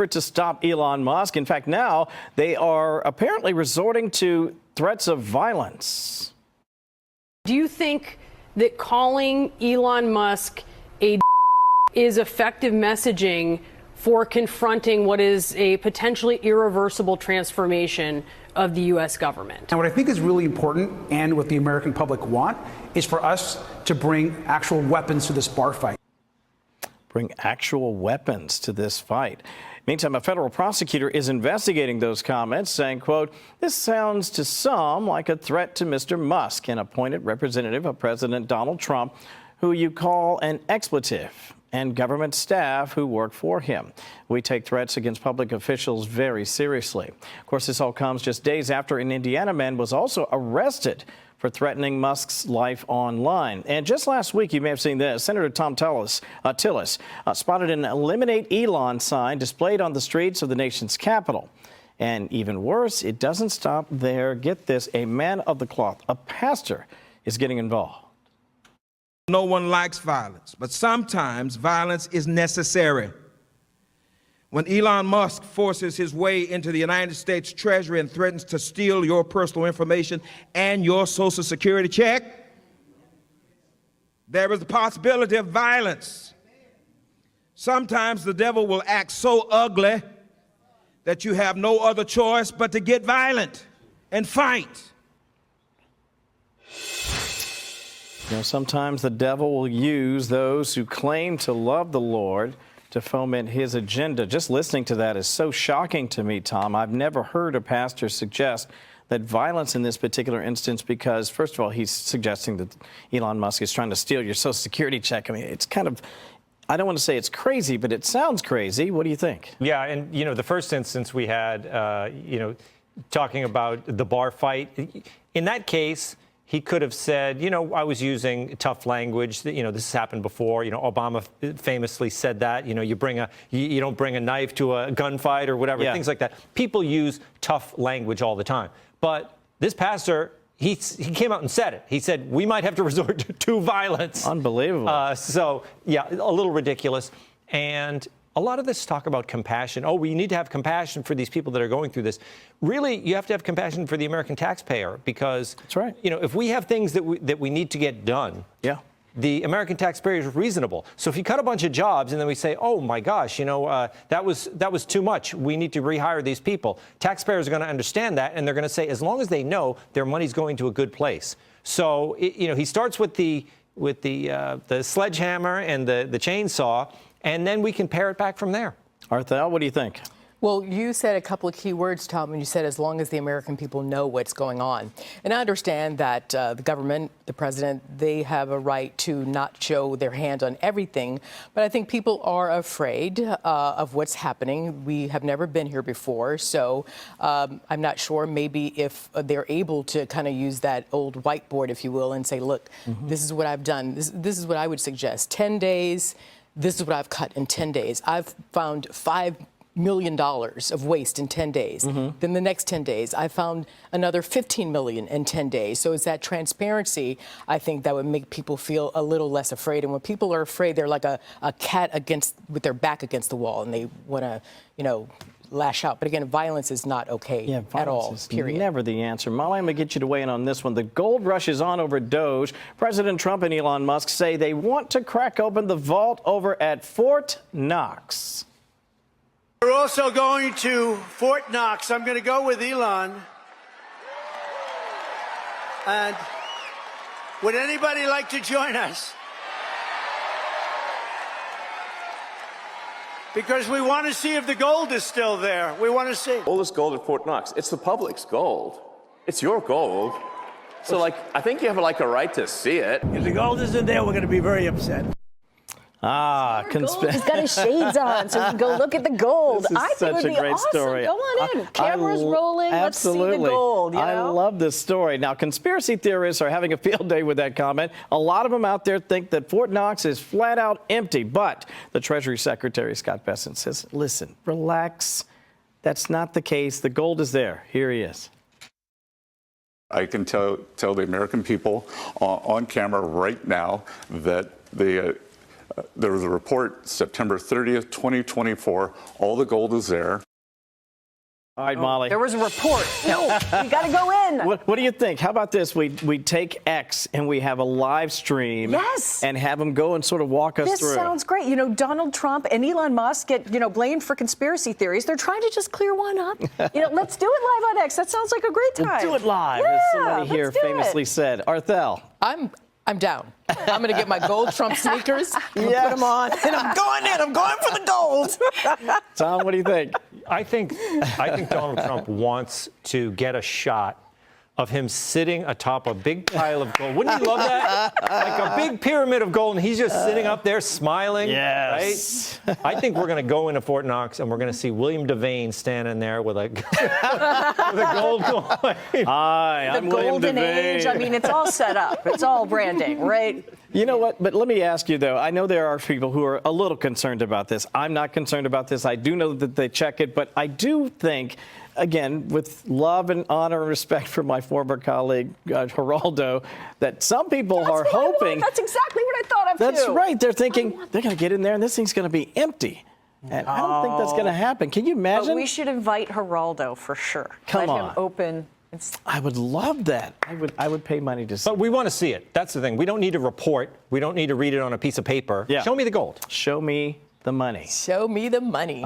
to stop Elon Musk. In fact, now they are apparently resorting to threats of violence. Do you think that calling Elon Musk a is effective messaging for confronting what is a potentially irreversible transformation of the U.S. government? And what I think is really important, and what the American public want, is for us to bring actual weapons to this bar fight. Bring actual weapons to this fight. Meantime, a federal prosecutor is investigating those comments, saying, quote, "This sounds to some like a threat to Mr. Musk, an appointed representative of President Donald Trump, who you call an expletive, and government staff who work for him. We take threats against public officials very seriously." Of course, this all comes just days after an Indiana man was also arrested for threatening Musk's life online. And just last week, you may have seen this, Senator Tom Tillis spotted an "Eliminate Elon" sign displayed on the streets of the nation's capital. And even worse, it doesn't stop there. Get this, a man of the cloth, a pastor, is getting involved. No one likes violence, but sometimes violence is necessary. When Elon Musk forces his way into the United States Treasury and threatens to steal your personal information and your Social Security check, there is the possibility of violence. Sometimes the devil will act so ugly that you have no other choice but to get violent and fight. You know, sometimes the devil will use those who claim to love the Lord to foment his agenda. Just listening to that is so shocking to me, Tom. I've never heard a pastor suggest that violence in this particular instance, because, first of all, he's suggesting that Elon Musk is trying to steal your Social Security check. I mean, it's kind of, I don't want to say it's crazy, but it sounds crazy. What do you think? Yeah, and, you know, the first instance we had, talking about the bar fight, in that case, he could have said, you know, I was using tough language. You know, this has happened before. You know, Obama famously said that. You know, you don't bring a knife to a gunfight or whatever, things like that. People use tough language all the time. But this pastor, he came out and said it. He said, we might have to resort to violence. Unbelievable. So, yeah, a little ridiculous. And a lot of this talk about compassion. Oh, we need to have compassion for these people that are going through this. Really, you have to have compassion for the American taxpayer, because that's right. You know, if we have things that we need to get done, the American taxpayer is reasonable. So if you cut a bunch of jobs and then we say, oh my gosh, you know, that was too much, we need to rehire these people, taxpayers are going to understand that, and they're going to say, as long as they know their money's going to a good place. So you know, he starts with the sledgehammer and the chainsaw, and then we can pare it back from there. Arthel, what do you think? Well, you said a couple of key words, Tom, and you said as long as the American people know what's going on. And I understand that the government, the president, they have a right to not show their hand on everything. But I think people are afraid of what's happening. We have never been here before. So I'm not sure maybe if they're able to kind of use that old whiteboard, if you will, and say, look, this is what I've done. This is what I would suggest. 10 days. This is what I've cut in 10 days. I've found $5 million of waste in 10 days. Then the next 10 days, I found another 15 million in 10 days. So it's that transparency, I think, that would make people feel a little less afraid. And when people are afraid, they're like a cat with their back against the wall, and they want to, you know, lash out. But again, violence is not okay at all, period. Never the answer. Molly, I'm going to get you to weigh in on this one. The gold rush is on over Doge. President Trump and Elon Musk say they want to crack open the vault over at Fort Knox. We're also going to Fort Knox. I'm going to go with Elon. And would anybody like to join us? Because we want to see if the gold is still there. We want to see. All this gold at Fort Knox, it's the public's gold. It's your gold. So, like, I think you have, like, a right to see it. If the gold isn't there, we're going to be very upset. He's got his shades on, so we can go look at the gold. I think it would be awesome. Story. Go on in. Cameras rolling. Absolutely. Let's see the gold. You know? I love this story. Now, conspiracy theorists are having a field day with that comment. A lot of them out there think that Fort Knox is flat out empty. But the Treasury Secretary, Scott Bessent, says, listen, relax. That's not the case. The gold is there. Here he is. I can tell the American people on camera right now that the There was a report September 30th, 2024. All the gold is there. All right, Molly. There was a report. No, we got to go in. What do you think? How about this? We take X and we have a live stream. Yes. And have them go and sort of walk us This through. sounds great. You know, Donald Trump and Elon Musk get, blamed for conspiracy theories. They're trying to just clear one up. Let's do it live on X. That sounds like a great time. We'll do it live, yeah, as somebody here let's do famously it. said. Arthel. I'm down. I'm going to get my gold Trump sneakers, put them on, and I'm going in. I'm going for the gold. Tom, what do you think? I think Donald Trump wants to get a shot of him sitting atop a big pile of gold. Wouldn't you love that? Like a big pyramid of gold, and he's just sitting up there smiling. Yes. Right? I think we're going to go into Fort Knox, and we're going to see William Devane standing there with a, with a gold coin. Hi, I'm The William golden age. Devane. I mean, it's all set up. It's all branding, right? You know what? But let me ask you, though. I know there are people who are a little concerned about this. I'm not concerned about this. I do know that they check it. But I do think, again, with love and honor and respect for my former colleague, Geraldo, that some people are hoping. That's exactly what I thought of, That's too. right. They're thinking they're going to get in there and this thing's going to be empty. And I don't think that's going to happen. Can you imagine? But we should invite Geraldo for sure. Come Let on. him open. I would love that. I would pay money to see. But we want to see it. That's the thing. We don't need a report. We don't need to read it on a piece of paper. Yeah. Show me the gold. Show me the money. Show me the money.